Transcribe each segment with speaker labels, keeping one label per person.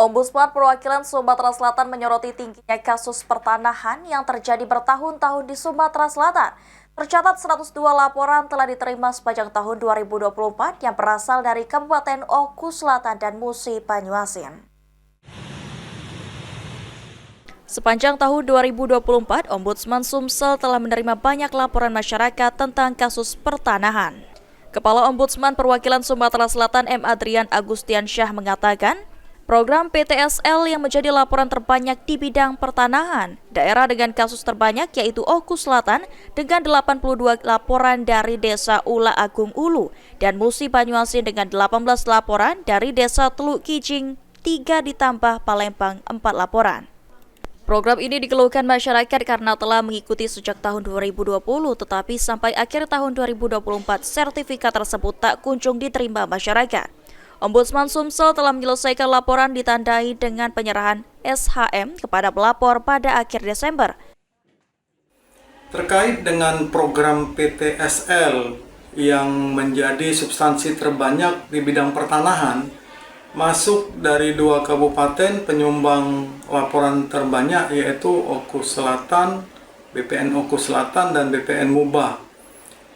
Speaker 1: Ombudsman Perwakilan Sumatera Selatan menyoroti tingginya kasus pertanahan yang terjadi bertahun-tahun di Sumatera Selatan. Tercatat 102 laporan telah diterima sepanjang tahun 2024 yang berasal dari Kabupaten Oku Selatan dan Musi Banyuasin. Sepanjang tahun 2024, Ombudsman Sumsel telah menerima banyak laporan masyarakat tentang kasus pertanahan. Kepala Ombudsman Perwakilan Sumatera Selatan M. Adrian Agustiansyah mengatakan, program PTSL yang menjadi laporan terbanyak di bidang pertanahan. Daerah dengan kasus terbanyak yaitu Oku Selatan dengan 82 laporan dari Desa Ula Agung Ulu dan Musi Banyuasin dengan 18 laporan dari Desa Teluk Kijing, 3 ditambah Palembang 4 laporan. Program ini dikeluhkan masyarakat karena telah mengikuti sejak tahun 2020, tetapi sampai akhir tahun 2024 sertifikat tersebut tak kunjung diterima masyarakat. Ombudsman Sumsel telah menyelesaikan laporan ditandai dengan penyerahan SHM kepada pelapor pada akhir Desember.
Speaker 2: Terkait dengan program PTSL yang menjadi substansi terbanyak di bidang pertanahan, masuk dari 2 kabupaten penyumbang laporan terbanyak yaitu Oku Selatan, BPN Oku Selatan, dan BPN Mubah.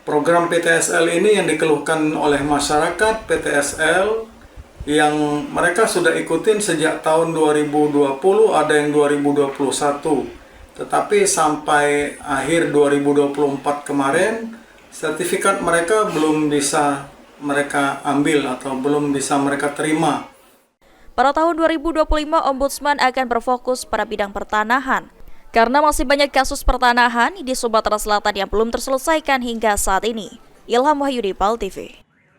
Speaker 2: Program PTSL ini yang dikeluhkan oleh masyarakat, PTSL yang mereka sudah ikutin sejak tahun 2020, ada yang 2021. Tetapi sampai akhir 2024 kemarin, sertifikat mereka belum bisa mereka ambil atau belum bisa mereka terima.
Speaker 1: Pada tahun 2025, Ombudsman akan berfokus pada bidang pertanahan. Karena masih banyak kasus pertanahan di Sumatera Selatan yang belum terselesaikan hingga saat ini. Ilham Wahyudi, PAL TV.